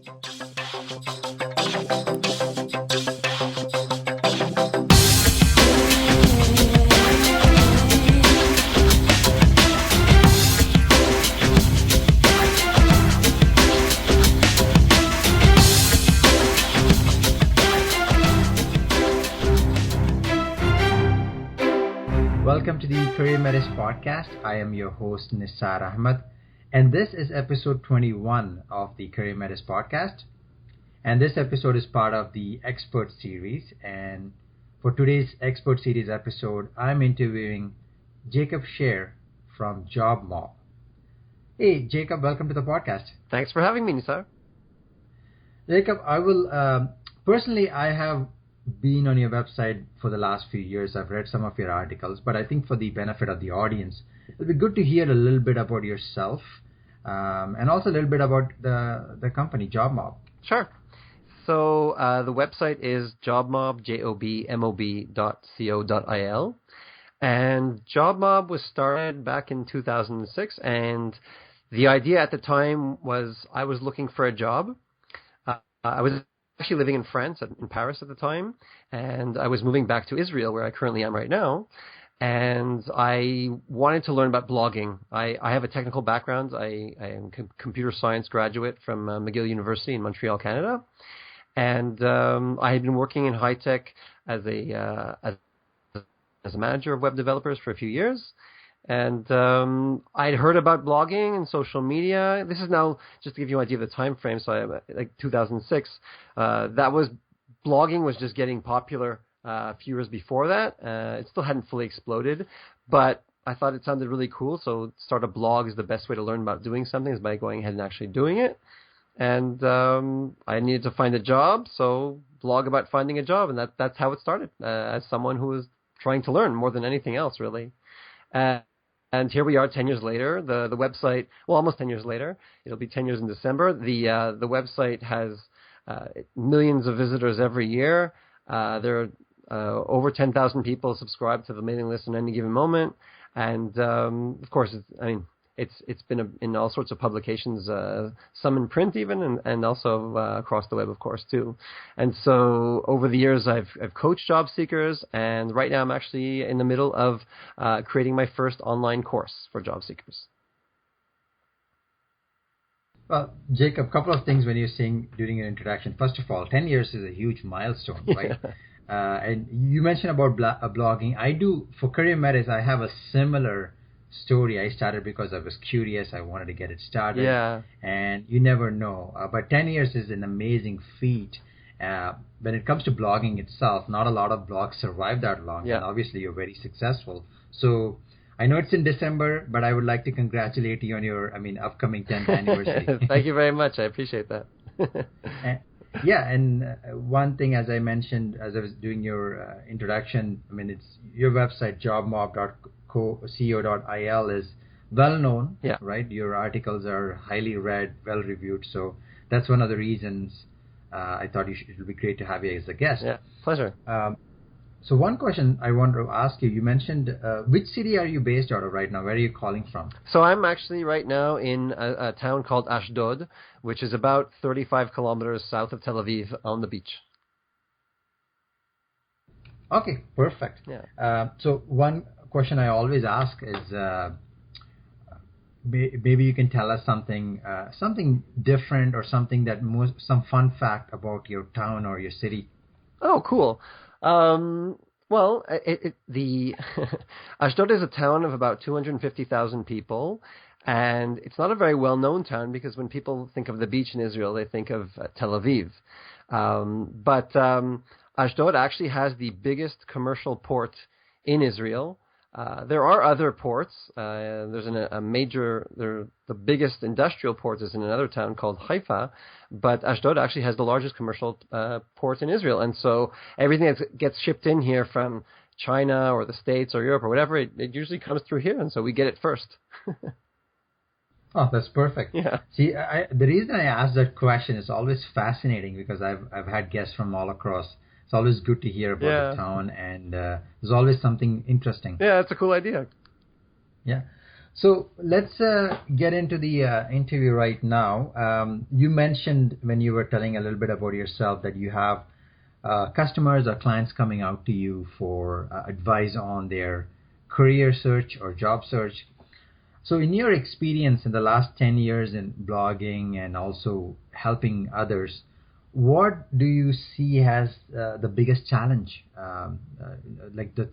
Welcome to the Career Matters podcast. I am your host, Nisar Ahmed, and this is episode 21 of the Career Matters podcast. And this episode is part of the Expert Series. And for today's Expert Series episode, I'm interviewing Jacob Scher from JobMob. Hey, Jacob, welcome to the podcast. Thanks for having me, Nisar. Jacob, personally, I have been on your website for the last few years. I've read some of your articles, but I think for the benefit of the audience, it'll be good to hear a little bit about yourself and also a little bit about the company, JobMob. Sure. So the website is JobMob, JobMob.co.il. And JobMob was started back in 2006, and the idea at the time was I was looking for a job. I was actually living in France, in Paris at the time, and I was moving back to Israel, where I currently am right now, and I wanted to learn about blogging. I have a technical background. I am a computer science graduate from McGill University in Montreal, Canada, and I had been working in high tech as a manager of web developers for a few years. And I'd heard about blogging and social media. This is now, just to give you an idea of the time frame, so like 2006, blogging was just getting popular a few years before that. It still hadn't fully exploded, but I thought it sounded really cool, so start a blog is the best way to learn about doing something, is by going ahead and actually doing it. And I needed to find a job, so blog about finding a job, and that's how it started, as someone who was trying to learn more than anything else, really. And here we are 10 years later. The website, well, almost 10 years later. It'll be 10 years in December. The website has millions of visitors every year. There are over 10,000 people subscribed to the mailing list in any given moment. And, of course, it's been in all sorts of publications, some in print even, and also across the web, of course, too. And so over the years, I've coached job seekers, and right now I'm actually in the middle of creating my first online course for job seekers. Well, Jacob, a couple of things when you're saying during your introduction. First of all, 10 years is a huge milestone, right? And you mentioned about blogging. I do, for Career Matters, I have a similar story. I started because I was curious. I wanted to get it started. Yeah. And you never know. But 10 years is an amazing feat. When it comes to blogging itself, not a lot of blogs survive that long. Yeah. And obviously, you're very successful. So I know it's in December, but I would like to congratulate you on your, upcoming 10th anniversary. Thank you very much. I appreciate that. And one thing, as I mentioned, as I was doing your introduction, it's your website, jobmob.co.il, is well known, right? Your articles are highly read, well reviewed. So that's one of the reasons I thought it would be great to have you as a guest. Yeah, pleasure. So one question I want to ask you, you mentioned, which city are you based out of right now? Where are you calling from? So I'm actually right now in a town called Ashdod, which is about 35 kilometers south of Tel Aviv on the beach. Okay, perfect. Yeah. So one question I always ask is, maybe you can tell us something different, or some fun fact about your town or your city. Oh, cool. Well, Ashdod is a town of about 250,000 people, and it's not a very well-known town because when people think of the beach in Israel, they think of Tel Aviv. But Ashdod actually has the biggest commercial port in Israel. There are other ports. There's the biggest industrial port is in another town called Haifa, but Ashdod actually has the largest commercial port in Israel. And so everything that gets shipped in here from China or the States or Europe or whatever, it usually comes through here, and so we get it first. Oh, that's perfect. Yeah. See, the reason I asked that question is always fascinating because I've had guests from all across. It's always good to hear about the town, and there's always something interesting. Yeah, it's a cool idea. Yeah. So let's get into the interview right now. You mentioned when you were telling a little bit about yourself that you have customers or clients coming out to you for advice on their career search or job search. So in your experience in the last 10 years in blogging and also helping others, what do you see as the biggest challenge, like the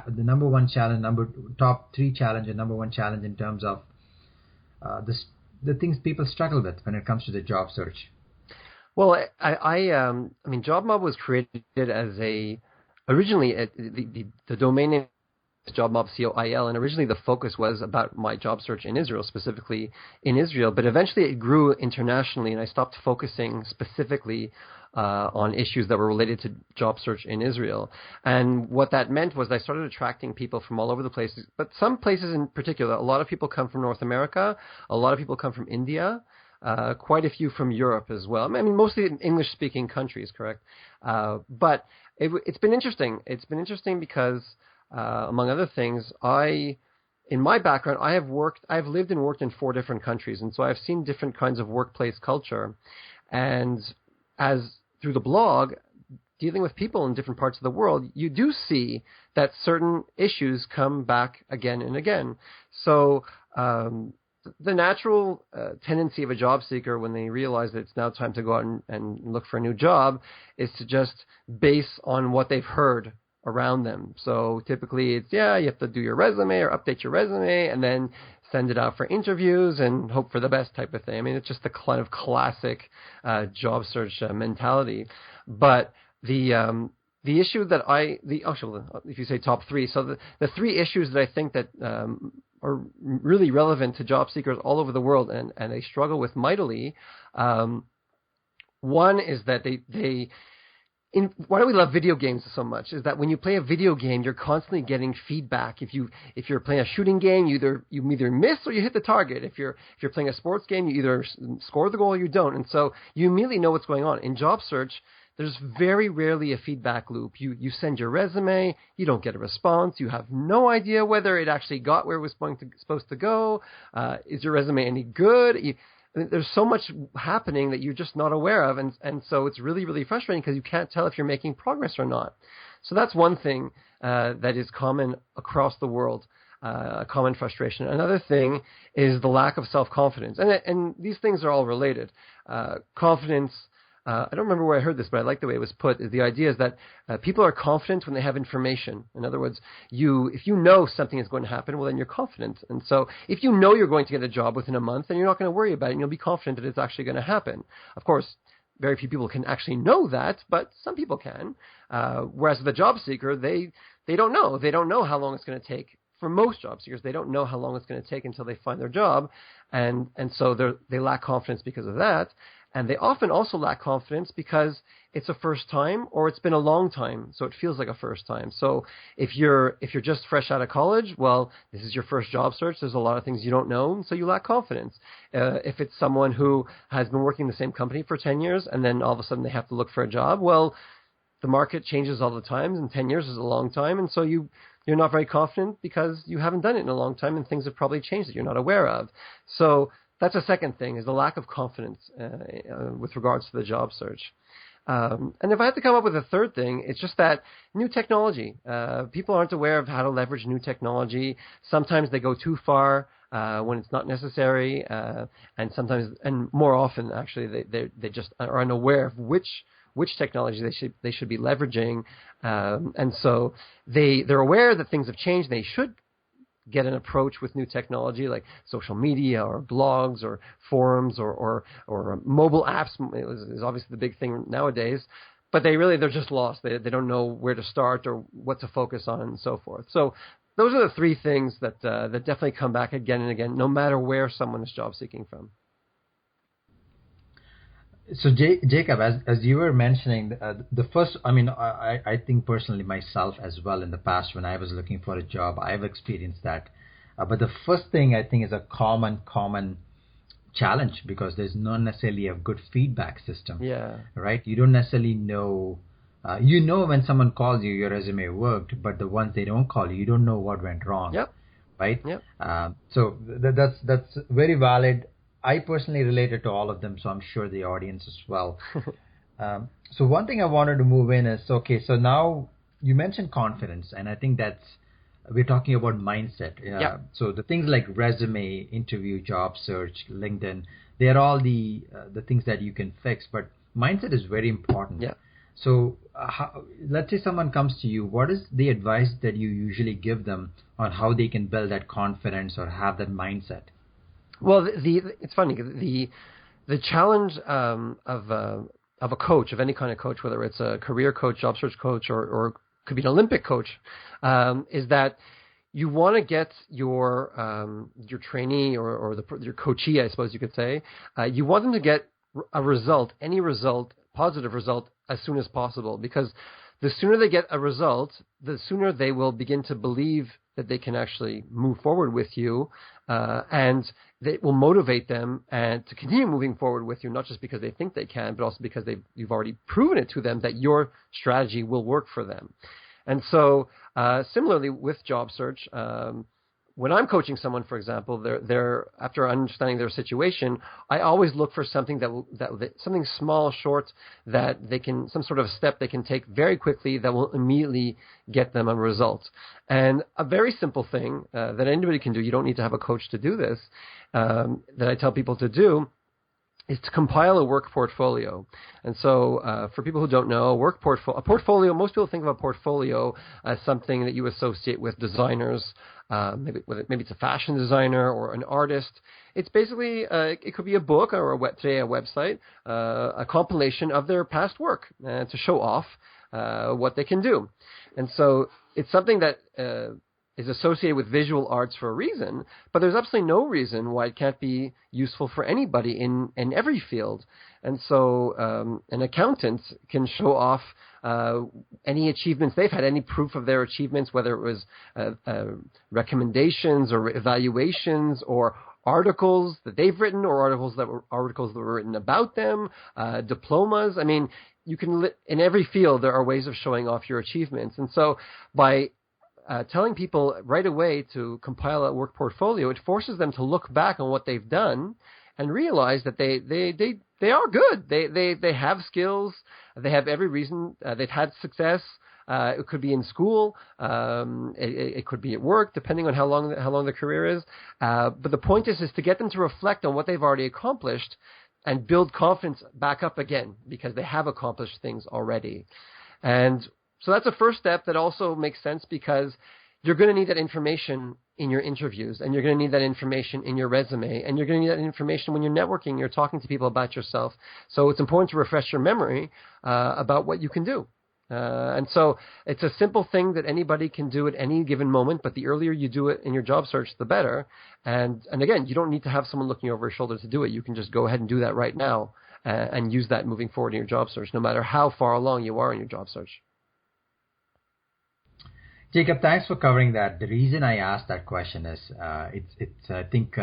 the number one challenge, top three challenge, and number one challenge in terms of the things people struggle with when it comes to the job search? Well, I mean, JobMob was created as originally the domain name is JobMob COIL, and originally the focus was about my job search in Israel, specifically in Israel. But eventually it grew internationally, and I stopped focusing specifically on issues that were related to job search in Israel. And what that meant was I started attracting people from all over the places, but some places in particular. A lot of people come from North America, a lot of people come from India. Quite a few from Europe as well. I mean, mostly in English-speaking countries, correct? But it's been interesting. It's been interesting because, among other things, in my background, I've lived and worked in 4 different countries, and so I've seen different kinds of workplace culture. And through the blog, dealing with people in different parts of the world, you do see that certain issues come back again and again. So, the natural tendency of a job seeker when they realize that it's now time to go out and look for a new job is to just base on what they've heard around them. So typically it's, you have to do your resume or update your resume and then send it out for interviews and hope for the best type of thing. I mean, it's just the kind of classic job search mentality. But the issue that if you say top 3, so the 3 issues that I think that are really relevant to job seekers all over the world, and they struggle with mightily. One is that why do we love video games so much? Is that when you play a video game, you're constantly getting feedback. If you're playing a shooting game, you either miss or you hit the target. If you're playing a sports game, you either score the goal or you don't, and so you immediately know what's going on. In job search, there's very rarely a feedback loop. You send your resume, you don't get a response, you have no idea whether it actually got where it was supposed to go. Is your resume any good? There's so much happening that you're just not aware of, and so it's really, really frustrating because you can't tell if you're making progress or not. So that's one thing that is common across the world, a common frustration. Another thing is the lack of self-confidence, and these things are all related. Confidence. I don't remember where I heard this, but I like the way it was put. Is the idea is that people are confident when they have information. In other words, if you know something is going to happen, well, then you're confident. And so if you know you're going to get a job within a month, then you're not going to worry about it, and you'll be confident that it's actually going to happen. Of course, very few people can actually know that, but some people can. Whereas the job seeker, they don't know. They don't know how long it's going to take. For most job seekers, they don't know how long it's going to take until they find their job, and so they lack confidence because of that. And they often also lack confidence because it's a first time or it's been a long time, so it feels like a first time. So if you're just fresh out of college, well, this is your first job search. There's a lot of things you don't know, so you lack confidence. If it's someone who has been working in the same company for 10 years and then all of a sudden they have to look for a job, well, the market changes all the time, and 10 years is a long time, and so you're not very confident because you haven't done it in a long time and things have probably changed that you're not aware of. So that's a second thing, is the lack of confidence with regards to the job search. And if I had to come up with a third thing, it's just that new technology. People aren't aware of how to leverage new technology. Sometimes they go too far when it's not necessary, and more often, actually, they just are unaware of which technology they should be leveraging, and so they're aware that things have changed. They should get an approach with new technology like social media or blogs or forums or mobile apps is obviously the big thing nowadays, but they're just lost. They don't know where to start or what to focus on and so forth. So those are the 3 things that definitely come back again and again, no matter where someone is job seeking from. So Jacob, as you were mentioning, the first, I mean, I think personally myself as well in the past when I was looking for a job, I've experienced that. But the first thing I think is a common challenge because there's not necessarily a good feedback system. Yeah. Right? You don't necessarily know. You know when someone calls you, your resume worked, but the ones they don't call you, you don't know what went wrong. Yep. right? Yep. So that's very valid. I personally related to all of them, so I'm sure the audience as well. So one thing I wanted to move in is, okay, so now you mentioned confidence, and I think we're talking about mindset. Yep. So the things like resume, interview, job search, LinkedIn, they're all the things that you can fix, but mindset is very important. Yeah. So let's say someone comes to you, what is the advice that you usually give them on how they can build that confidence or have that mindset? Well, it's funny. The challenge of a coach, of any kind of coach, whether it's a career coach, job search coach, or could be an Olympic coach, is that you want to get your trainee or your coachee, I suppose you could say, you want them to get a result, any result, positive result, as soon as possible, because the sooner they get a result, the sooner they will begin to believe that they can actually move forward with you, and it will motivate them and to continue moving forward with you, not just because they think they can, but also because you've already proven it to them that your strategy will work for them. And so, similarly with job search, when I'm coaching someone, for example, they're after understanding their situation, I always look for something that something small, short, that they can, some sort of step they can take very quickly that will immediately get them a result. And a very simple thing that anybody can do, you don't need to have a coach to do this, that I tell people to do, is to compile a work portfolio. And so for people who don't know, a portfolio, most people think of a portfolio as something that you associate with designers, maybe it's a fashion designer or an artist. It's basically, it could be a book or today a website, a compilation of their past work to show off what they can do. And so it's something that is associated with visual arts for a reason, but there's absolutely no reason why it can't be useful for anybody in every field. And so an accountant can show off any achievements they've had, any proof of their achievements, whether it was recommendations or evaluations or articles that they've written or articles that were written about them, diplomas. I mean, you can in every field there are ways of showing off your achievements. And so by telling people right away to compile a work portfolio, it forces them to look back on what they've done and realize that they are good. They have skills. They have every reason. They've had success. It could be in school. It could be at work, depending on how long the career is. But the point is to get them to reflect on what they've already accomplished and build confidence back up again because they have accomplished things already. And so that's a first step that also makes sense because you're going to need that information in your interviews, and you're going to need that information in your resume, and you're going to need that information when you're networking, you're talking to people about yourself. So it's important to refresh your memory about what you can do. And so it's a simple thing that anybody can do at any given moment, but the earlier you do it in your job search, the better. And again, you don't need to have someone looking over your shoulder to do it. You can just go ahead and do that right now and use that moving forward in your job search, no matter how far along you are in your job search. Jacob, thanks for covering that. The reason I asked that question is I think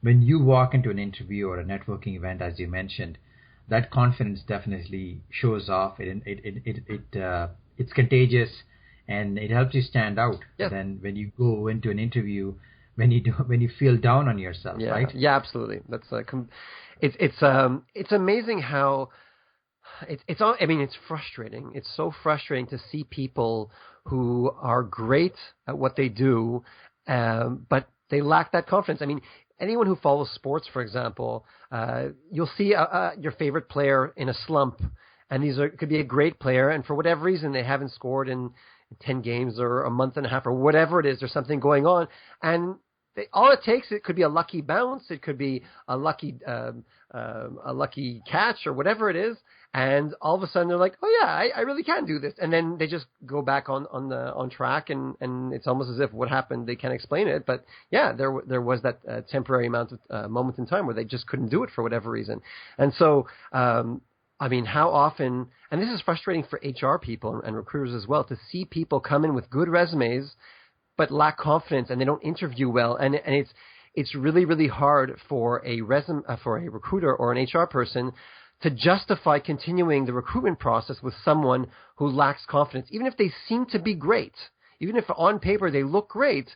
when you walk into an interview or a networking event, as you mentioned, that confidence definitely shows off. It's contagious, and it helps you stand out. Yeah. Then when you go into an interview, when you feel down on yourself, yeah. right? Yeah, absolutely. That's it's amazing how it's frustrating. It's so frustrating to see people who are great at what they do, but they lack that confidence. I mean, anyone who follows sports, for example, you'll see your favorite player in a slump, and could be a great player, and for whatever reason they haven't scored in 10 games or a month and a half or whatever it is. There's something going on, and all it takes, it could be a lucky bounce, it could be a lucky catch or whatever it is, and all of a sudden they're like, oh yeah, I really can do this, and then they just go back on track, and it's almost as if what happened, they can't explain it, but yeah, there was that temporary moment in time where they just couldn't do it for whatever reason. And so I mean, how often, and this is frustrating for HR people and recruiters as well, to see people come in with good resumes but lack confidence, and they don't interview well, and it's really, really hard for a recruiter or an HR person to justify continuing the recruitment process with someone who lacks confidence, even if they seem to be great, even if on paper they look great.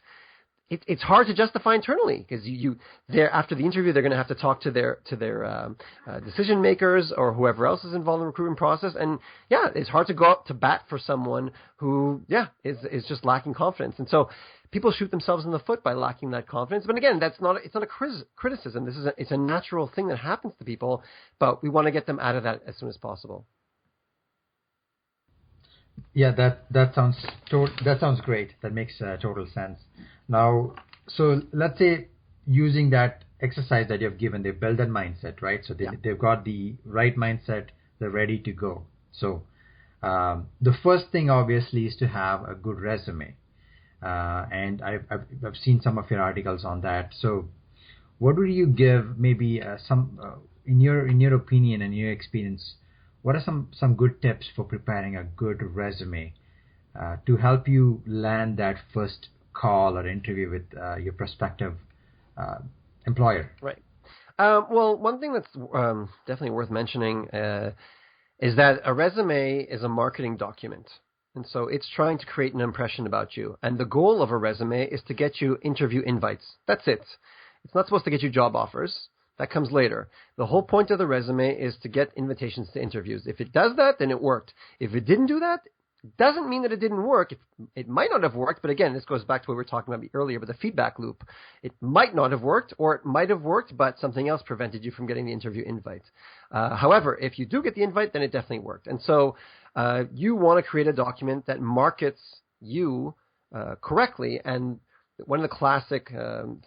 it's hard to justify internally because they're after the interview they're going to have to talk to their decision makers or whoever else is involved in the recruitment process, and it's hard to go up to bat for someone who is just lacking confidence, and so people shoot themselves in the foot by lacking that confidence. But again, it's not a criticism. It's a natural thing that happens to people, but we want to get them out of that as soon as possible. Yeah, that sounds great. That makes total sense. Now, so let's say using that exercise that you've given, they build that mindset, right? So they've got the right mindset, they're ready to go. So the first thing obviously is to have a good resume, and I've seen some of your articles on that. So what would you give maybe some in your opinion and your experience? What are some good tips for preparing a good resume to help you land that first call or interview with your prospective employer? Right. Well, one thing that's definitely worth mentioning is that a resume is a marketing document. And so it's trying to create an impression about you. And the goal of a resume is to get you interview invites. That's it. It's not supposed to get you job offers. That comes later. The whole point of the resume is to get invitations to interviews. If it does that, then it worked. If it didn't do that, it doesn't mean that it didn't work. It might not have worked, but again, this goes back to what we were talking about earlier with the feedback loop. It might not have worked, or it might have worked, but something else prevented you from getting the interview invite. However, if you do get the invite, then it definitely worked. And so you want to create a document that markets you correctly. And one of the classic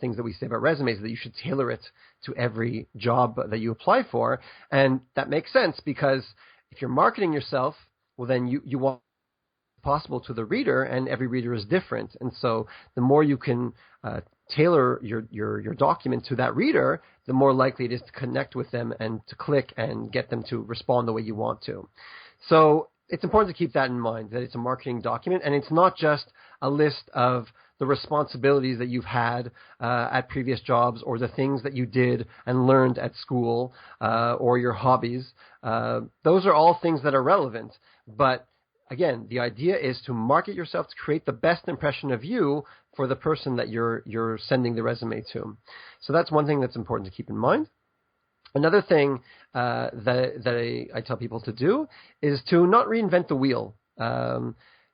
things that we say about resumes is that you should tailor it to every job that you apply for. And that makes sense because if you're marketing yourself, well, then you want possible to the reader, and every reader is different. And so the more you can tailor your document to that reader, the more likely it is to connect with them and to click and get them to respond the way you want to. So it's important to keep that in mind, that it's a marketing document, and it's not just a list of the responsibilities that you've had at previous jobs or the things that you did and learned at school or your hobbies. Those are all things that are relevant. But again, the idea is to market yourself to create the best impression of you for the person that you're sending the resume to. So that's one thing that's important to keep in mind. Another thing that I tell people to do is to not reinvent the wheel.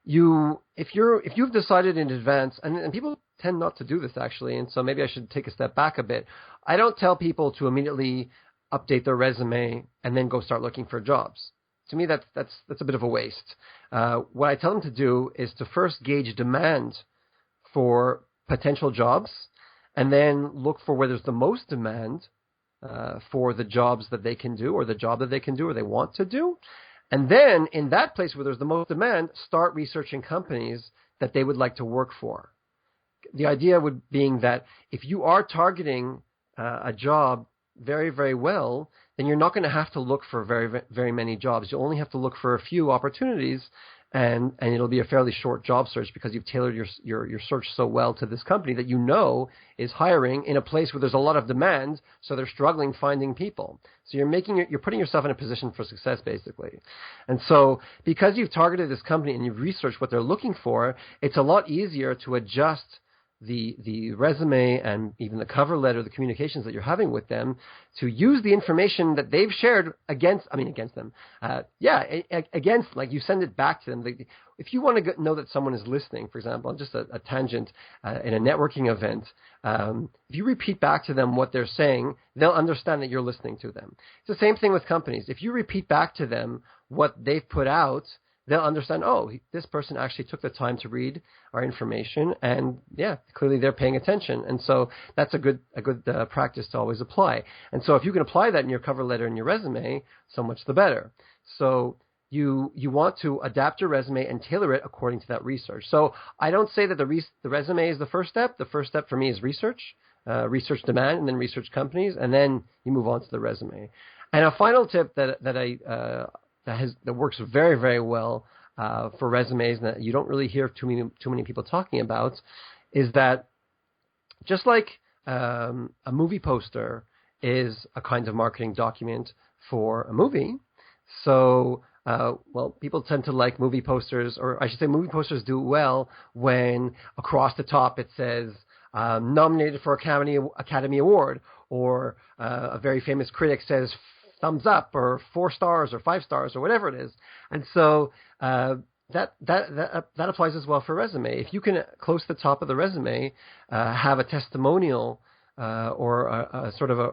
If you've decided in advance, and people tend not to do this actually, and so maybe I should take a step back a bit. I don't tell people to immediately update their resume and then go start looking for jobs. To me, that's a bit of a waste. What I tell them to do is to first gauge demand for potential jobs, and then look for where there's the most demand for the jobs that they can do, or the job that they can do, or they want to do. And then in that place where there's the most demand, start researching companies that they would like to work for. The idea being that if you are targeting a job very, very well, then you're not going to have to look for very, very many jobs. You'll only have to look for a few opportunities, and it'll be a fairly short job search because you've tailored your search so well to this company that you know is hiring in a place where there's a lot of demand, so they're struggling finding people. So you're putting yourself in a position for success, basically. And so because you've targeted this company and you've researched what they're looking for, it's a lot easier to adjust the resume and even the cover letter, the communications that you're having with them, to use the information that they've shared against them. Like you send it back to them. If you want to know that someone is listening, for example, just a tangent in a networking event, if you repeat back to them what they're saying, they'll understand that you're listening to them. It's the same thing with companies. If you repeat back to them what they've put out, they'll understand, this person actually took the time to read our information, and clearly they're paying attention. And so that's a good practice to always apply. And so if you can apply that in your cover letter and your resume, so much the better. So you want to adapt your resume and tailor it according to that research. So I don't say that the resume is the first step. The first step for me is research demand, and then research companies, and then you move on to the resume. And a final tip that works very, very well for resumes, and that you don't really hear too many people talking about, is that just like a movie poster is a kind of marketing document for a movie, so people tend to like movie posters, or I should say movie posters do well when across the top it says, nominated for Academy Award, or a very famous critic says thumbs up or 4 stars or 5 stars or whatever it is. And so that applies as well for resume. If you can, close to the top of the resume, have a testimonial or a sort of a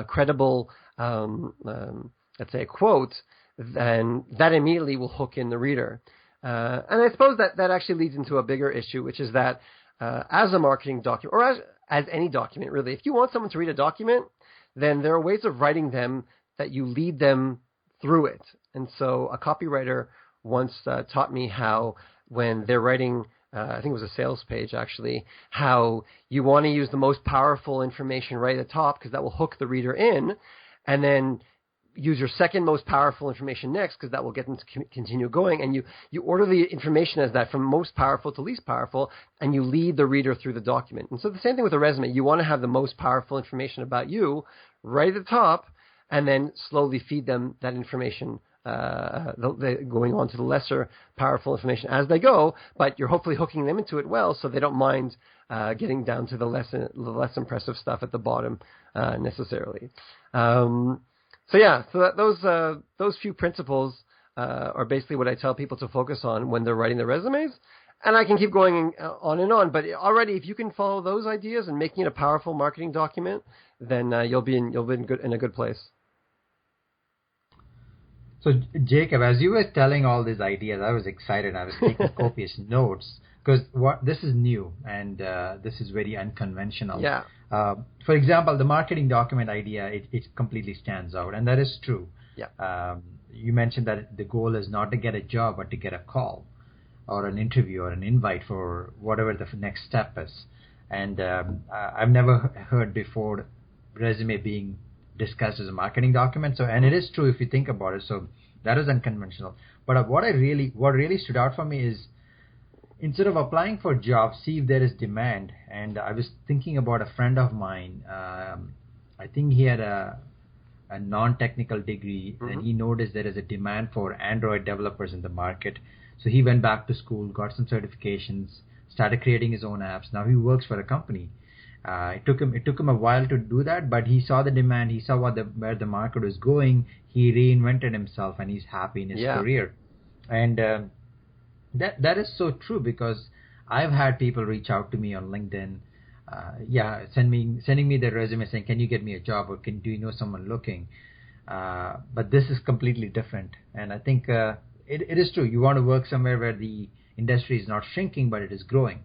credible, let's say, a quote, then that immediately will hook in the reader. And I suppose that actually leads into a bigger issue, which is that as a marketing document, or as any document really, if you want someone to read a document, then there are ways of writing them that you lead them through it. And so a copywriter once taught me how, when they're writing, I think it was a sales page actually, how you want to use the most powerful information right at the top because that will hook the reader in, and then use your second most powerful information next because that will get them to continue going. And you order the information as that, from most powerful to least powerful, and you lead the reader through the document. And so the same thing with a resume. You want to have the most powerful information about you right at the top, and then slowly feed them that information, going on to the lesser powerful information as they go, but you're hopefully hooking them into it well, so they don't mind getting down to the less impressive stuff at the bottom necessarily. Those few principles are basically what I tell people to focus on when they're writing their resumes. And I can keep going on and on, but already if you can follow those ideas and making it a powerful marketing document, then you'll be in a good place. So, Jacob, as you were telling all these ideas, I was excited. I was taking copious notes because this is new and this is very unconventional. Yeah. For example, the marketing document idea, it completely stands out, and that is true. Yeah. You mentioned that the goal is not to get a job, but to get a call or an interview or an invite for whatever the next step is. And I've never heard before resume being discussed as a marketing document. So, and it is true if you think about it. So that is unconventional. But what really stood out for me is, instead of applying for jobs, see if there is demand. And I was thinking about a friend of mine. I think he had a non-technical degree, and he noticed there is a demand for Android developers in the market. So he went back to school, got some certifications, started creating his own apps. Now he works for a company. It took him a while to do that, but he saw the demand. He saw where the market was going. He reinvented himself, and he's happy in his career. And that is so true, because I've had people reach out to me on LinkedIn, sending me their resume saying, "Can you get me a job?" or do you know someone looking? But this is completely different, and I think it is true. You want to work somewhere where the industry is not shrinking, but it is growing.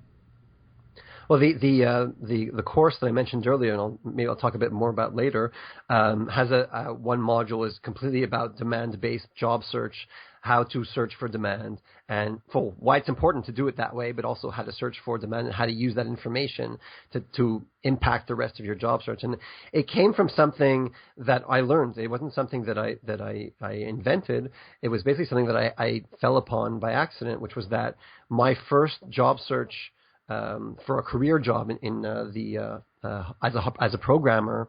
Well, the course that I mentioned earlier, and maybe I'll talk a bit more about later, has one module is completely about demand-based job search, how to search for demand, and for why it's important to do it that way, but also how to search for demand and how to use that information to impact the rest of your job search. And it came from something that I learned. It wasn't something that I invented. It was basically something that I fell upon by accident, which was that my first job search for a career job as a programmer,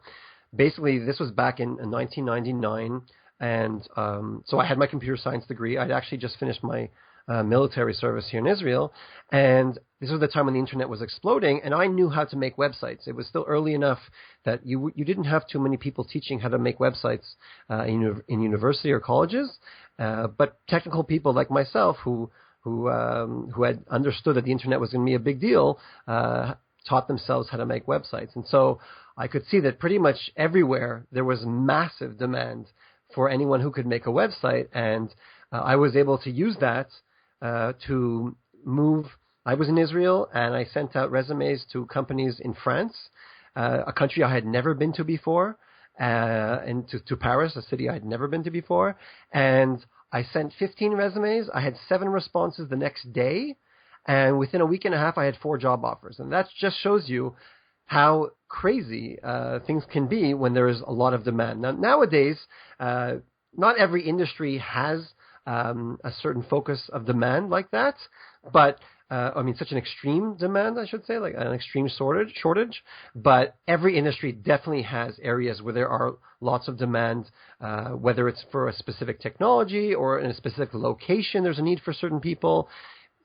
basically this was back in 1999, and so I had my computer science degree. I'd actually just finished my military service here in Israel, and this was the time when the internet was exploding, and I knew how to make websites. It was still early enough that you didn't have too many people teaching how to make websites in university or colleges, but technical people like myself who had understood that the internet was going to be a big deal, taught themselves how to make websites. And so I could see that pretty much everywhere there was massive demand for anyone who could make a website. And I was able to use that to move. I was in Israel, and I sent out resumes to companies in France, a country I had never been to before, and to Paris, a city I had never been to before. And I sent 15 resumes. I had 7 responses the next day. And within a week and a half, I had 4 job offers. And that just shows you how crazy things can be when there is a lot of demand. Now, nowadays, not every industry has a certain focus of demand like that. But such an extreme demand, I should say, like an extreme shortage. But every industry definitely has areas where there are lots of demand, whether it's for a specific technology or in a specific location, there's a need for certain people.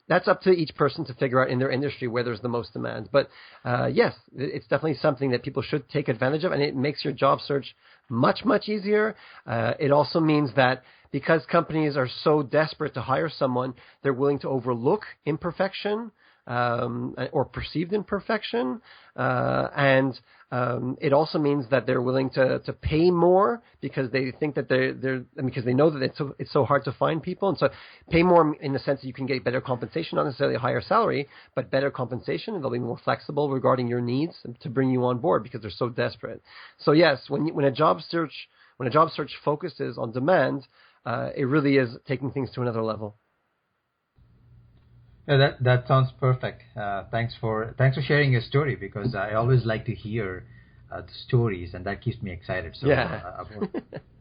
that's up to each person to figure out in their industry where there's the most demand. But yes, it's definitely something that people should take advantage of, and it makes your job search much, much easier. It also means that because companies are so desperate to hire someone, they're willing to overlook imperfection or perceived imperfection, and it also means that they're willing to pay more because they think that because they know that it's so hard to find people, and so pay more in the sense that you can get better compensation, not necessarily a higher salary, but better compensation, and they'll be more flexible regarding your needs to bring you on board because they're so desperate. So yes, when a job search focuses on demand, it really is taking things to another level. Yeah, that sounds perfect. Thanks for sharing your story, because I always like to hear the stories, and that keeps me excited. So yeah.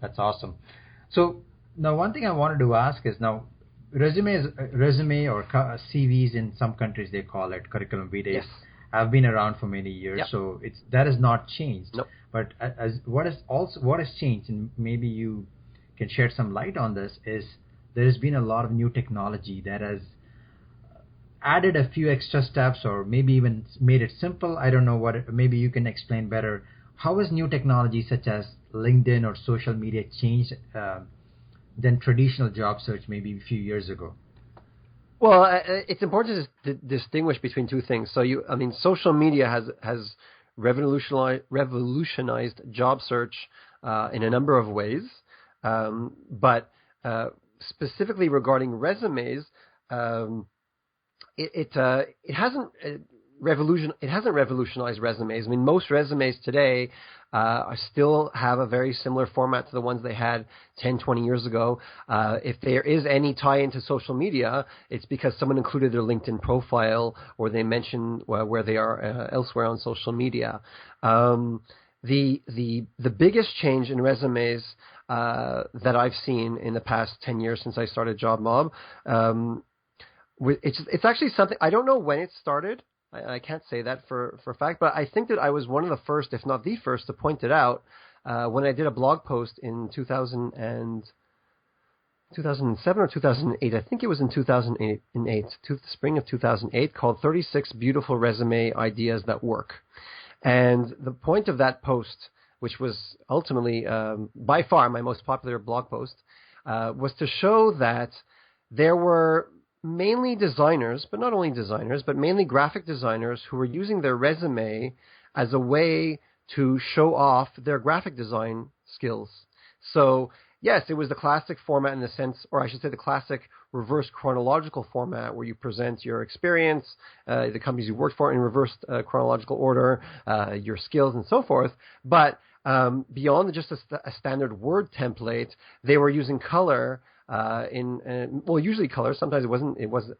That's awesome. So now, one thing I wanted to ask is, now resume or CVs in some countries, they call it curriculum vitae. Yes. Have been around for many years, Yep. so that has not changed. Nope. But what has changed, and maybe you can shed some light on this, is there has been a lot of new technology that has added a few extra steps, or maybe even made it simple. I don't know maybe you can explain better. How has new technology such as LinkedIn or social media changed than traditional job search maybe a few years ago? Well, it's important to distinguish between two things. So social media has revolutionized job search in a number of ways, but specifically regarding resumes, it hasn't revolutionized resumes. I mean, most resumes today still have a very similar format to the ones they had 10, 20 years ago. If there is any tie into social media, it's because someone included their LinkedIn profile, or they mention where they are elsewhere on social media. The biggest change in resumes that I've seen in the past 10 years since I started JobMob, it's actually something, I don't know when it started. I can't say that for a fact, but I think that I was one of the first, if not the first, to point it out when I did a blog post in 2007 or 2008. I think it was in 2008, the spring of 2008, called 36 Beautiful Resume Ideas That Work. And the point of that post, which was ultimately by far my most popular blog post, was to show that there were mainly designers, but not only designers, but mainly graphic designers who were using their resume as a way to show off their graphic design skills. So yes, it was the classic format in the sense, or I should say the classic reverse chronological format, where you present your experience, the companies you worked for in reversed chronological order, your skills and so forth. But beyond just a standard Word template, they were using color usually color. Sometimes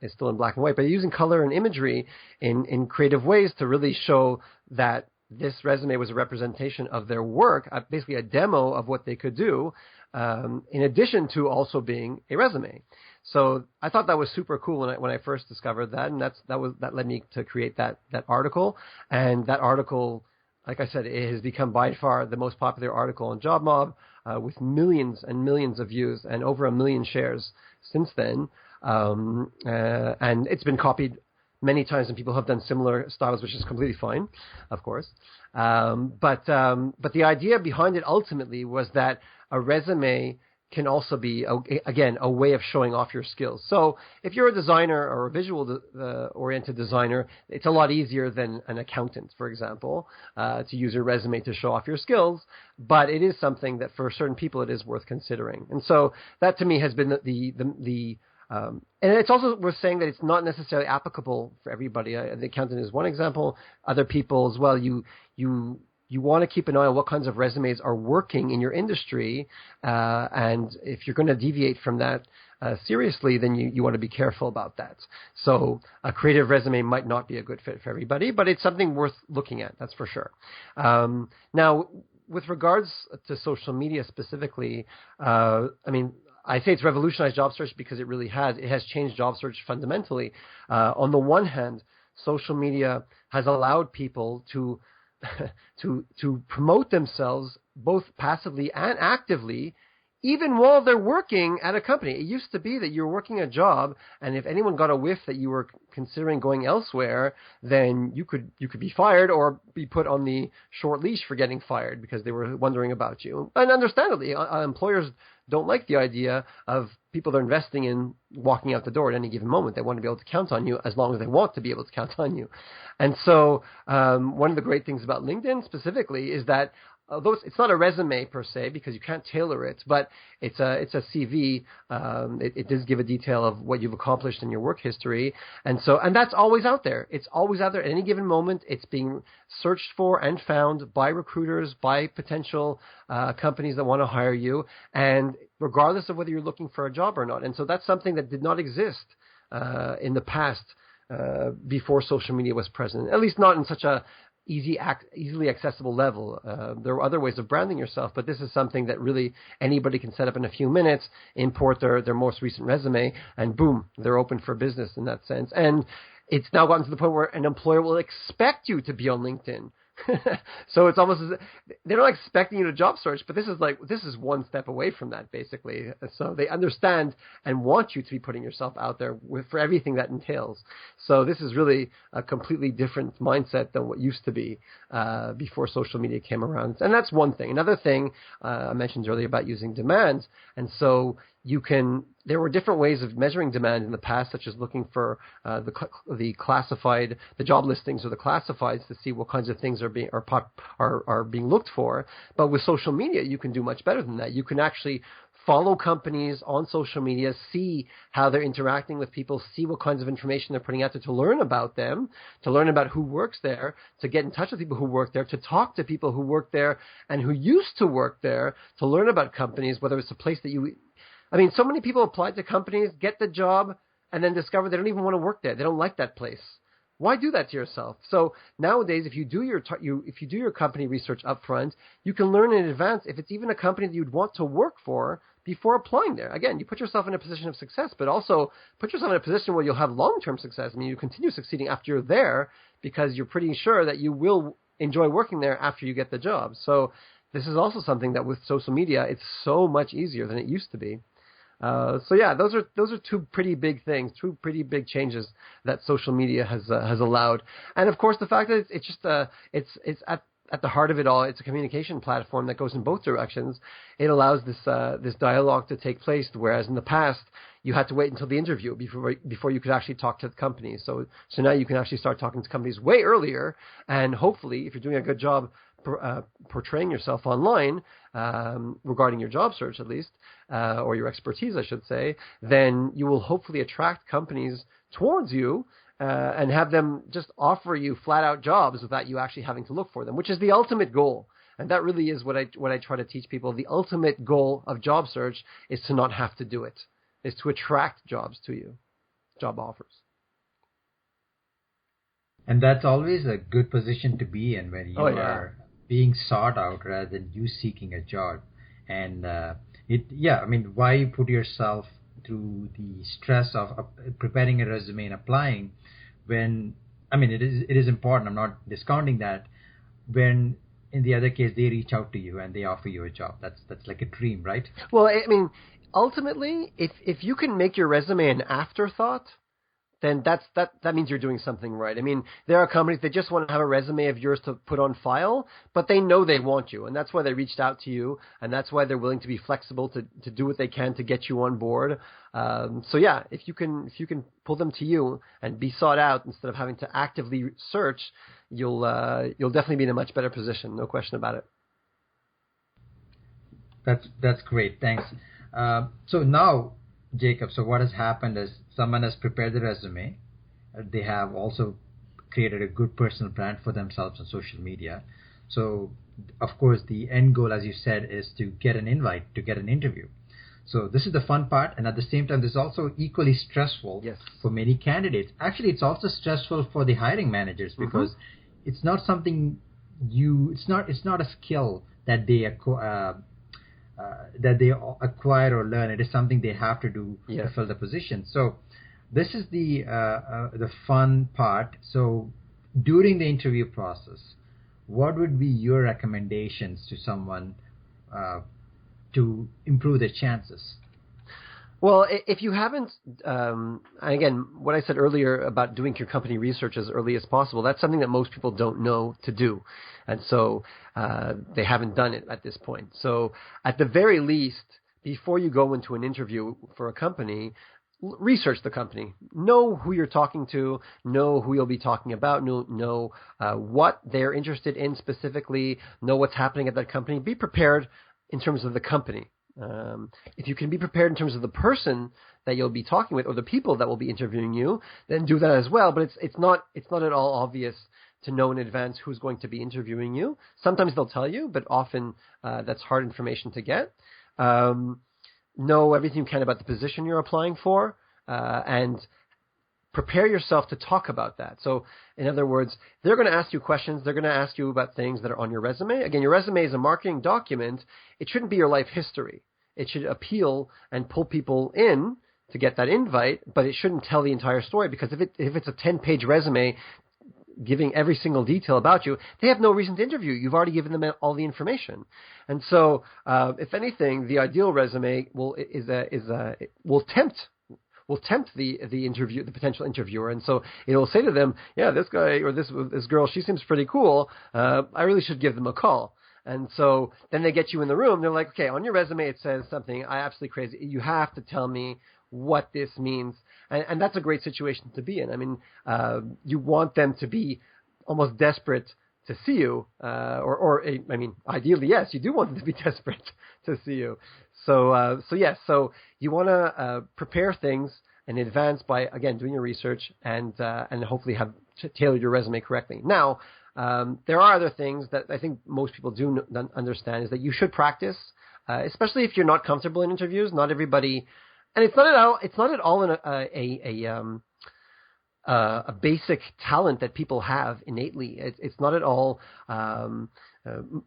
it's still in black and white, but using color and imagery in creative ways to really show that this resume was a representation of their work, basically a demo of what they could do, in addition to also being a resume. So I thought that was super cool when I first discovered that, and that led me to create that article. And that article, like I said, it has become by far the most popular article on JobMob, with millions and millions of views and over 1 million shares since then. And it's been copied many times, and people have done similar styles, which is completely fine, of course. But the idea behind it ultimately was that a resume can also be, again, a way of showing off your skills. So if you're a designer or a visual-oriented designer, it's a lot easier than an accountant, for example, to use your resume to show off your skills. But it is something that for certain people it is worth considering. And so that to me has been and it's also worth saying that it's not necessarily applicable for everybody. The accountant is one example. Other people as well, you want to keep an eye on what kinds of resumes are working in your industry, and if you're going to deviate from that seriously, then you want to be careful about that. So a creative resume might not be a good fit for everybody, but it's something worth looking at, that's for sure. Now, with regards to social media specifically, I say it's revolutionized job search because it really has. It has changed job search fundamentally. On the one hand, social media has allowed people to promote themselves both passively and actively even while they're working at a company. It used to be that you were working a job, and if anyone got a whiff that you were considering going elsewhere, then you could be fired or be put on the short leash for getting fired because they were wondering about you. And understandably, employers don't like the idea of people they're investing in walking out the door at any given moment. They want to be able to count on you as long as they want to be able to count on you. And so one of the great things about LinkedIn specifically is that although it's not a resume per se because you can't tailor it, but it's a CV. It does give a detail of what you've accomplished in your work history, and that's always out there. It's always out there at any given moment. It's being searched for and found by recruiters, by potential companies that want to hire you, and regardless of whether you're looking for a job or not. And so that's something that did not exist in the past before social media was present, at least not in such a easily accessible level. There are other ways of branding yourself, but this is something that really anybody can set up in a few minutes, import their most recent resume, and boom, they're open for business in that sense. And it's now gotten to the point where an employer will expect you to be on LinkedIn. So it's almost as they're not expecting you to job search, but this is one step away from that, basically. So they understand and want you to be putting yourself out there for everything that entails. So this is really a completely different mindset than what used to be before social media came around. And that's one thing. Another thing I mentioned earlier about using demands. And so there were different ways of measuring demand in the past, such as looking for the classified, the job listings or the classifieds to see what kinds of things are being looked for. But with social media, you can do much better than that. You can actually follow companies on social media, see how they're interacting with people, see what kinds of information they're putting out there, to learn about them, to learn about who works there, to get in touch with people who work there, to talk to people who work there and who used to work there, to learn about companies, whether it's a place that so many people apply to companies, get the job, and then discover they don't even want to work there. They don't like that place. Why do that to yourself? So nowadays, if you do your company research up front, you can learn in advance if it's even a company that you'd want to work for before applying there. Again, you put yourself in a position of success, but also put yourself in a position where you'll have long-term success. You continue succeeding after you're there because you're pretty sure that you will enjoy working there after you get the job. So this is also something that with social media, it's so much easier than it used to be. Those are two pretty big things, two pretty big changes that social media has allowed, and of course the fact that it's at the heart of it all. It's a communication platform that goes in both directions. It allows this dialogue to take place, whereas in the past you had to wait until the interview before you could actually talk to the companies. So now you can actually start talking to companies way earlier, and hopefully, if you're doing a good job portraying yourself online regarding your job search, at least, or your expertise, I should say, then you will hopefully attract companies towards you and have them just offer you flat out jobs without you actually having to look for them, which is the ultimate goal. And that really is what I try to teach people. The ultimate goal of job search is to not have to do it, is to attract jobs to you, job offers. And that's always a good position to be in when you are being sought out rather than you seeking a job. And why put yourself through the stress of preparing a resume and applying when, it is important. I'm not discounting that. When in the other case, they reach out to you and they offer you a job. That's like a dream, right? Well, ultimately, if you can make your resume an afterthought, then that means you're doing something right. There are companies that just want to have a resume of yours to put on file, but they know they want you, and that's why they reached out to you, and that's why they're willing to be flexible to do what they can to get you on board. If you can pull them to you and be sought out instead of having to actively search, you'll definitely be in a much better position. No question about it. That's great. Thanks. So now, Jacob, what has happened is someone has prepared the resume. They have also created a good personal brand for themselves on social media. So, of course, the end goal, as you said, is to get an invite, to get an interview. So this is the fun part. And at the same time, this is also equally stressful for many candidates. Actually, it's also stressful for the hiring managers because it's not something it's not a skill that they acquire or learn. It is something they have to do to fill the position. So this is the fun part. So during the interview process, what would be your recommendations to someone to improve their chances? Well, if you haven't, and again, what I said earlier about doing your company research as early as possible, that's something that most people don't know to do. And so they haven't done it at this point. So at the very least, before you go into an interview for a company, research the company. Know who you're talking to, know who you'll be talking about, know what they're interested in specifically, know what's happening at that company. Be prepared in terms of the company. If you can be prepared in terms of the person that you'll be talking with or the people that will be interviewing you, then do that as well. But it's not at all obvious to know in advance who's going to be interviewing you. Sometimes they'll tell you, but often that's hard information to get. Know everything you can about the position you're applying for, and prepare yourself to talk about that. So, in other words, they're going to ask you questions. They're going to ask you about things that are on your resume. Again, your resume is a marketing document. It shouldn't be your life history. It should appeal and pull people in to get that invite, but it shouldn't tell the entire story, because if it's a 10-page resume giving every single detail about you, they have no reason to interview you. You've already given them all the information. And so, if anything, the ideal resume will tempt the potential interviewer, and so it will say to them, yeah, this guy or this girl, she seems pretty cool. I really should give them a call. And so then they get you in the room. They're like, okay, on your resume it says something absolutely crazy. You have to tell me what this means. And that's a great situation to be in. I mean, you want them to be almost desperate to see you, I mean, ideally, yes, you do want them to be desperate to see you. So yes, so you want to prepare things in advance by, again, doing your research and hopefully have tailored your resume correctly. Now, there are other things that I think most people do understand, is that you should practice, especially if you're not comfortable in interviews. Not everybody, and it's not at all a basic talent that people have innately. It's not at all.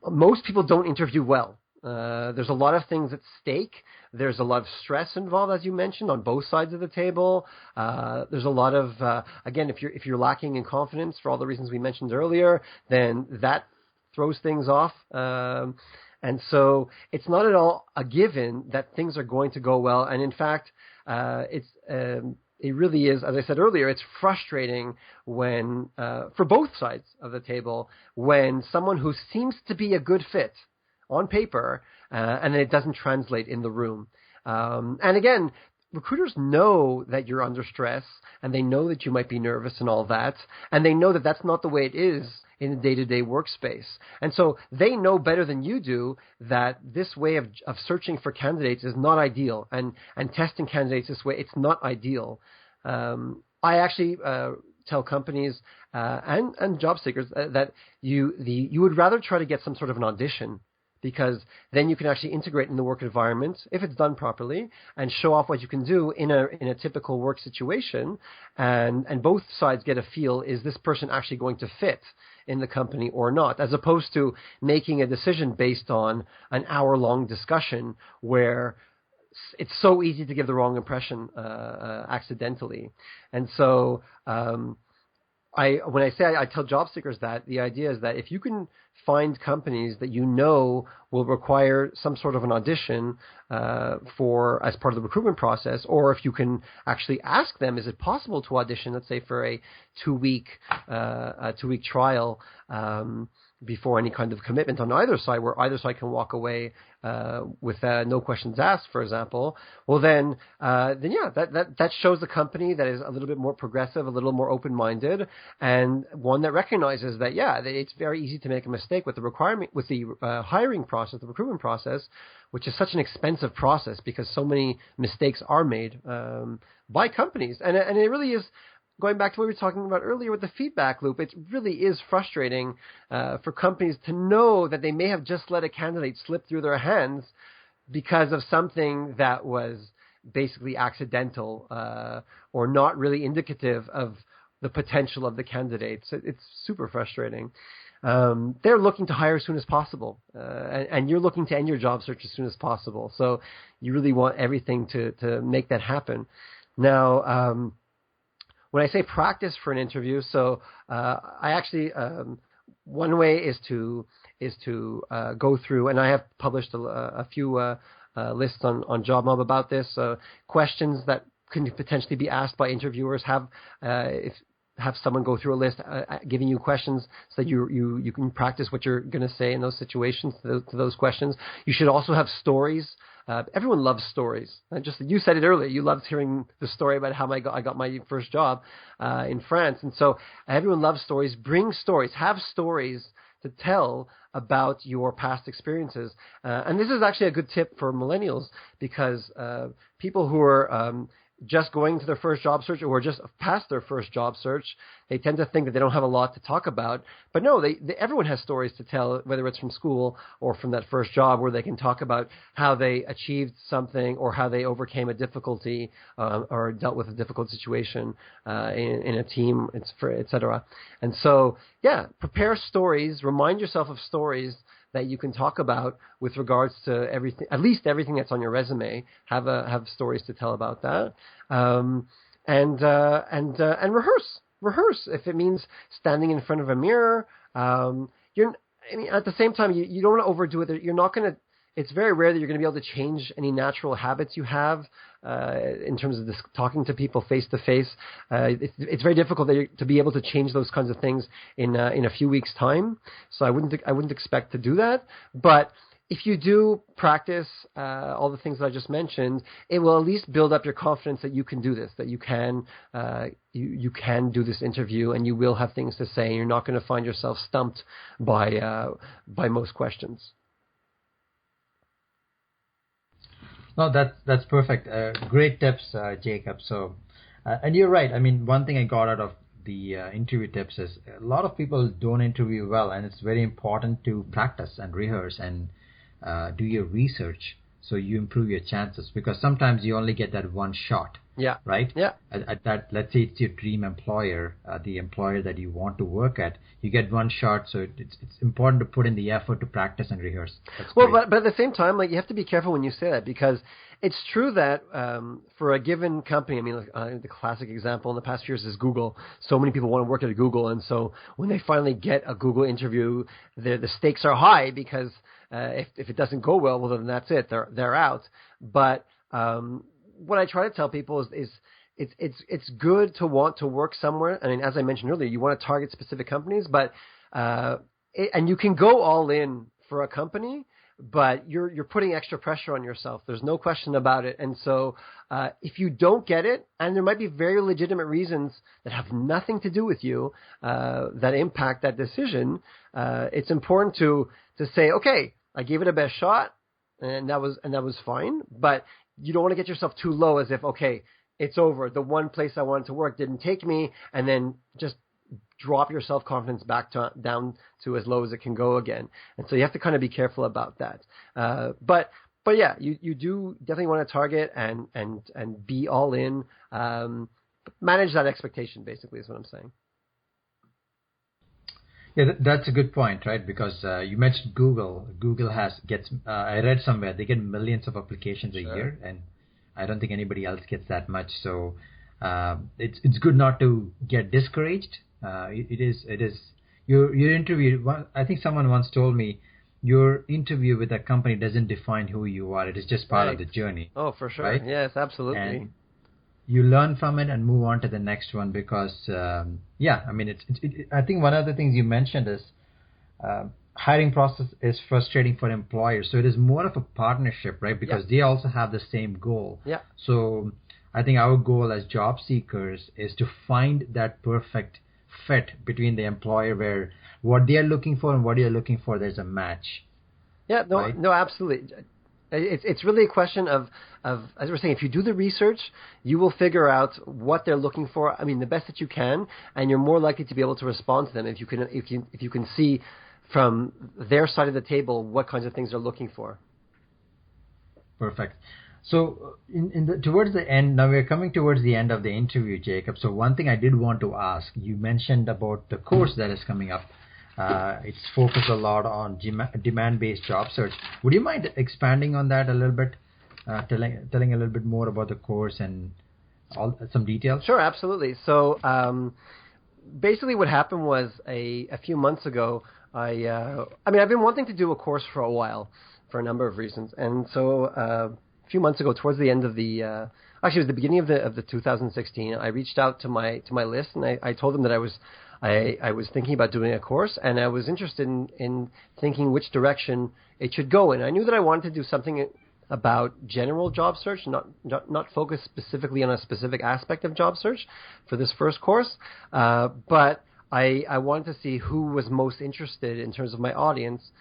Most people don't interview well. There's a lot of things at stake. There's a lot of stress involved, as you mentioned, on both sides of the table. There's a lot of, again, if you're lacking in confidence for all the reasons we mentioned earlier, then that throws things off. And so it's not at all a given that things are going to go well. And in fact, it really is, as I said earlier, it's frustrating when, for both sides of the table, when someone who seems to be a good fit on paper, and then it doesn't translate in the room. And again, recruiters know that you're under stress, and they know that you might be nervous and all that, and they know that that's not the way it is in the day-to-day workspace. And so they know better than you do that this way of searching for candidates is not ideal, and testing candidates this way, it's not ideal. I actually tell companies and job seekers that you would rather try to get some sort of an audition, because then you can actually integrate in the work environment if it's done properly and show off what you can do in a typical work situation, and both sides get a feel, is this person actually going to fit in the company or not, as opposed to making a decision based on an hour-long discussion where it's so easy to give the wrong impression accidentally. And so when I tell job seekers that, the idea is that if you can find companies that you know will require some sort of an audition as part of the recruitment process, or if you can actually ask them, is it possible to audition, let's say, for a two-week trial before any kind of commitment on either side, where either side can walk away with no questions asked, for example. Well, then that shows a company that is a little bit more progressive, a little more open-minded, and one that recognizes that it's very easy to make a mistake with the hiring process, the recruitment process, which is such an expensive process because so many mistakes are made by companies, and it really is. Going back to what we were talking about earlier with the feedback loop, it really is frustrating for companies to know that they may have just let a candidate slip through their hands because of something that was basically accidental or not really indicative of the potential of the candidate. So it's super frustrating. They're looking to hire as soon as possible, and you're looking to end your job search as soon as possible. So you really want everything to make that happen. Now, when I say practice for an interview, so I actually one way is to is to go through, and I have published a few lists on JobMob about this, questions that can potentially be asked by interviewers. Have someone go through a list giving you questions so that you can practice what you're going to say in those situations to those questions. You should also have stories. Everyone loves stories. You said it earlier. You loved hearing the story about how I got my first job in France. And so everyone loves stories. Bring stories. Have stories to tell about your past experiences. And this is actually a good tip for millennials, because people who are just going to their first job search or just past their first job search, they tend to think that they don't have a lot to talk about. But no, everyone has stories to tell, whether it's from school or from that first job, where they can talk about how they achieved something or how they overcame a difficulty or dealt with a difficult situation in a team, etc. And so, yeah, prepare stories. Remind yourself of stories that you can talk about with regards to everything, at least everything that's on your resume. Have stories to tell about that, and rehearse if it means standing in front of a mirror. At the same time, you don't want to overdo it. You're not going to. It's very rare that you're going to be able to change any natural habits you have in terms of talking to people face to face. It's very difficult to be able to change those kinds of things in a few weeks' time. So I wouldn't expect to do that. But if you do practice all the things that I just mentioned, it will at least build up your confidence that you can do this, that you can do this interview, and you will have things to say. And you're not going to find yourself stumped by most questions. No, that's perfect. Great tips, Jacob. So, and you're right. I mean, one thing I got out of the interview tips is a lot of people don't interview well, and it's very important to practice and rehearse and do your research so you improve your chances, because sometimes you only get that one shot. Yeah. Right? Yeah. At that, let's say it's your dream employer, the employer that you want to work at. You get one shot, so it's important to put in the effort to practice and rehearse. Well, but at the same time, you have to be careful when you say that, because it's true that for a given company, I mean, the classic example in the past years is Google. So many people want to work at Google, and so when they finally get a Google interview, the stakes are high, because if it doesn't go well, then that's it. They're out. But what I try to tell people is it's good to want to work somewhere. I mean, as I mentioned earlier, you want to target specific companies, but and you can go all in for a company, but you're putting extra pressure on yourself. There's no question about it. And so if you don't get it, and there might be very legitimate reasons that have nothing to do with you that impact that decision, it's important to say, okay, I gave it a best shot, and that was fine, but you don't want to get yourself too low, as if, okay, it's over. The one place I wanted to work didn't take me, and then just drop your self-confidence back down to as low as it can go again. And so you have to kind of be careful about that. But yeah, you do definitely want to target and be all in. Manage that expectation, basically, is what I'm saying. Yeah, that's a good point, right? Because you mentioned Google. Google gets. I read somewhere they get millions of applications a year, and I don't think anybody else gets that much. So it's good not to get discouraged. It is. Your interview. I think someone once told me, your interview with a company doesn't define who you are. It is just part of the journey. Oh, for sure. Right? Yes, absolutely. And you learn from it and move on to the next one, because I mean, I think one of the things you mentioned is hiring process is frustrating for employers, so it is more of a partnership, right? Because they also have the same goal. Yeah. So I think our goal as job seekers is to find that perfect fit between the employer, where what they are looking for and what you're looking for, there's a match. Yeah. No. Right? No. Absolutely. It's really a question of, as we're saying, if you do the research, you will figure out what they're looking for. I mean, the best that you can, and you're more likely to be able to respond to them if you can see from their side of the table what kinds of things they're looking for. Perfect. So towards the end, now we're coming towards the end of the interview, Jacob. So one thing I did want to ask, you mentioned about the course that is coming up. It's focused a lot on demand-based job search. Would you mind expanding on that a little bit, telling a little bit more about the course and some details? Sure, absolutely. So basically what happened was a few months ago, I mean, I've been wanting to do a course for a while for a number of reasons. And so a few months ago, towards the end of actually it was the beginning of the 2016, I reached out to my list, and I told them that I was thinking about doing a course, and I was interested in thinking which direction it should go in. I knew that I wanted to do something about general job search, not focus specifically on a specific aspect of job search for this first course, but I wanted to see who was most interested in terms of my audience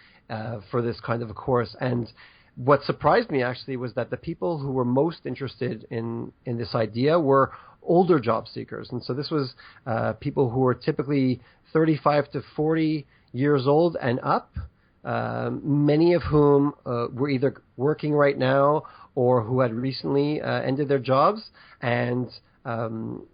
for this kind of a course. And what surprised me actually was that the people who were most interested in this idea were older job seekers. And so this was people who were typically 35 to 40 years old and up, many of whom were either working right now or who had recently ended their jobs, and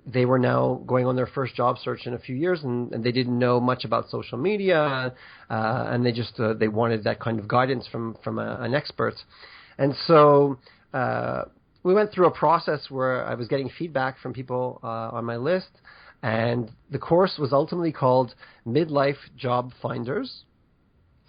they were now going on their first job search in a few years, and they didn't know much about social media, and they just they wanted that kind of guidance from an expert. And so we went through a process where I was getting feedback from people on my list, and the course was ultimately called Midlife Job Finders.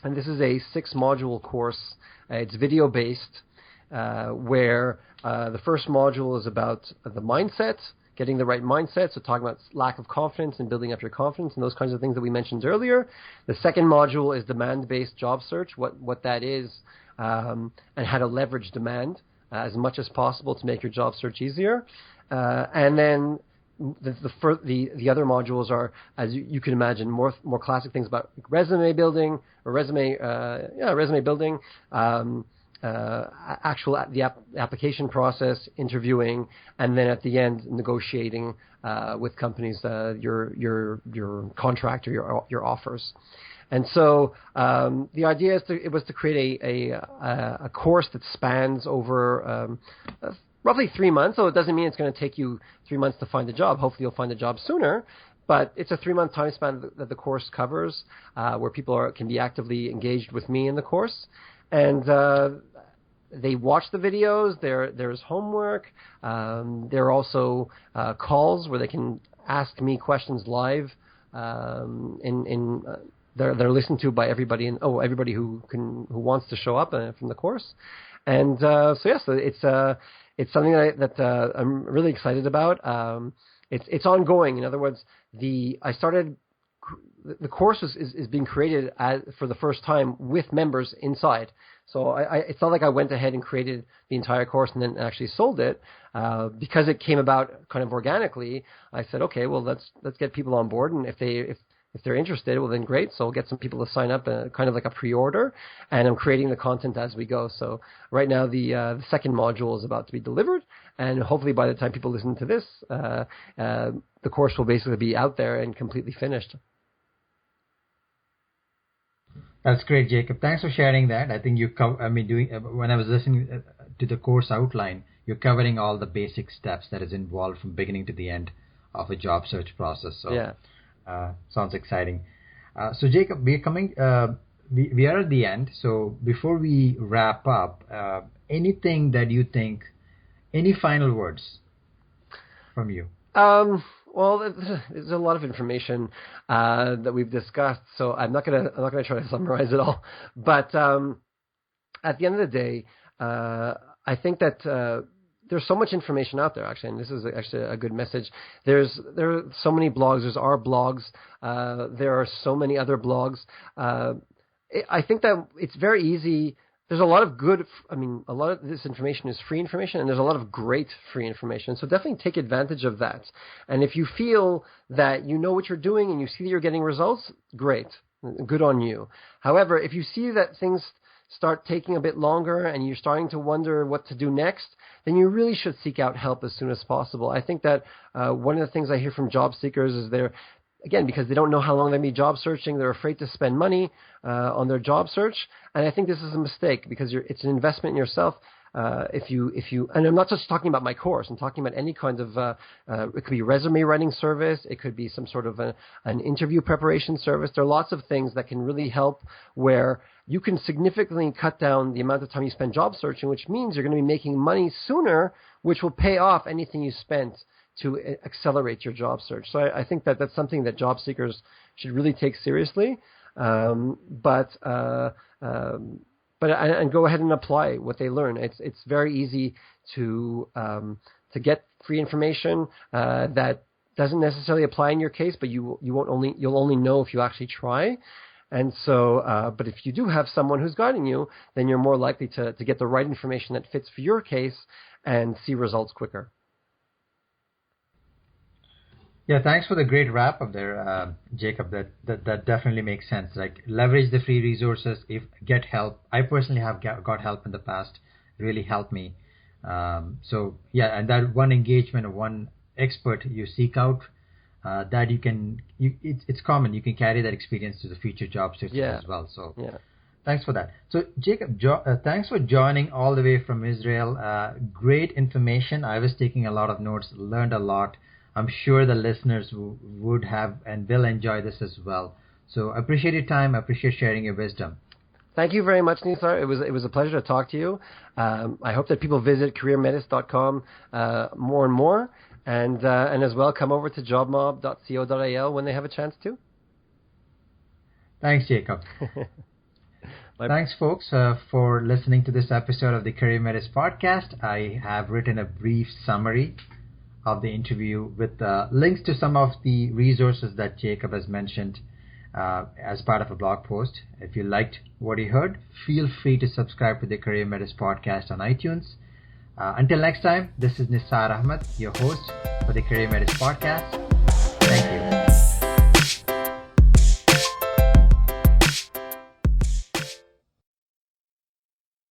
And this is a 6-module course. It's video-based, where the first module is about the mindset, getting the right mindset, so talking about lack of confidence and building up your confidence and those kinds of things that we mentioned earlier. The second module is demand-based job search, what that is, and how to leverage demand as much as possible to make your job search easier. And then the other modules are, as you can imagine, more classic things about resume building or resume building, the application process, interviewing, and then at the end negotiating with companies your contract or your offers. And so the idea was to create a course that spans over roughly 3 months. So it doesn't mean it's going to take you 3 months to find a job. Hopefully you'll find a job sooner. But it's a 3-month time span that the course covers, where people can be actively engaged with me in the course. And they watch the videos. There's homework. There are also calls where they can ask me questions live. They're listened to by everybody, everybody who wants to show up from the course. And so it's something that I'm really excited about. It's ongoing. In other words, the course is being created for the first time with members inside. So it's not like I went ahead and created the entire course and then actually sold it, because it came about kind of organically. I said, okay, well let's get people on board, and if they're interested, well then great. So I'll get some people to sign up, kind of like a pre-order, and I'm creating the content as we go. So right now the second module is about to be delivered, and hopefully by the time people listen to this, the course will basically be out there and completely finished. That's great, Jacob. Thanks for sharing that. I think when I was listening to the course outline, you're covering all the basic steps that is involved from beginning to the end of a job search process. So yeah. Sounds exciting. So Jacob, we are at the end. So before we wrap up, anything that you think, any final words from you? Well, there's a lot of information that we've discussed, so I'm not gonna try to summarize it all. But at the end of the day, I think that there's so much information out there, actually, and this is actually a good message. There are so many blogs. There's our blogs. There are so many other blogs. I think that it's very easy. There's a lot of a lot of this information is free information, and there's a lot of great free information. So definitely take advantage of that. And if you feel that you know what you're doing and you see that you're getting results, great. Good on you. However, if you see that things start taking a bit longer and you're starting to wonder what to do next, then you really should seek out help as soon as possible. I think that one of the things I hear from job seekers is again, because they don't know how long they'll be job searching, they're afraid to spend money on their job search. And I think this is a mistake, because it's an investment in yourself. If you, and I'm not just talking about my course, I'm talking about any kind of, it could be resume writing service, it could be some sort of an interview preparation service. There are lots of things that can really help, where you can significantly cut down the amount of time you spend job searching, which means you're going to be making money sooner, which will pay off anything you spent to accelerate your job search. So I think that that's something that job seekers should really take seriously. And go ahead and apply what they learn. It's very easy to get free information that doesn't necessarily apply in your case, but you'll only know if you actually try. And so, but if you do have someone who's guiding you, then you're more likely to get the right information that fits for your case and see results quicker. Yeah, thanks for the great wrap up there, Jacob. That definitely makes sense. Like, leverage the free resources. Get help. I personally have got help in the past. Really helped me. So yeah, and that one engagement or one expert you seek out, that it's common. You can carry that experience to the future job searches as well. So yeah. Thanks for that. So Jacob, thanks for joining all the way from Israel. Great information. I was taking a lot of notes, learned a lot. I'm sure the listeners would have and will enjoy this as well. So I appreciate your time. I appreciate sharing your wisdom. Thank you very much, Nisar. It was a pleasure to talk to you. I hope that people visit careermetis.com more and more, and as well come over to jobmob.co.il when they have a chance to. Thanks, Jacob. Thanks, folks, for listening to this episode of the Career Metis podcast. I have written a brief summary of the interview with links to some of the resources that Jacob has mentioned as part of a blog post. If you liked what you heard, feel free to subscribe to the Career Metis podcast on iTunes. Until next time, this is Nisar Ahmed, your host for the Career Metis podcast. Thank you.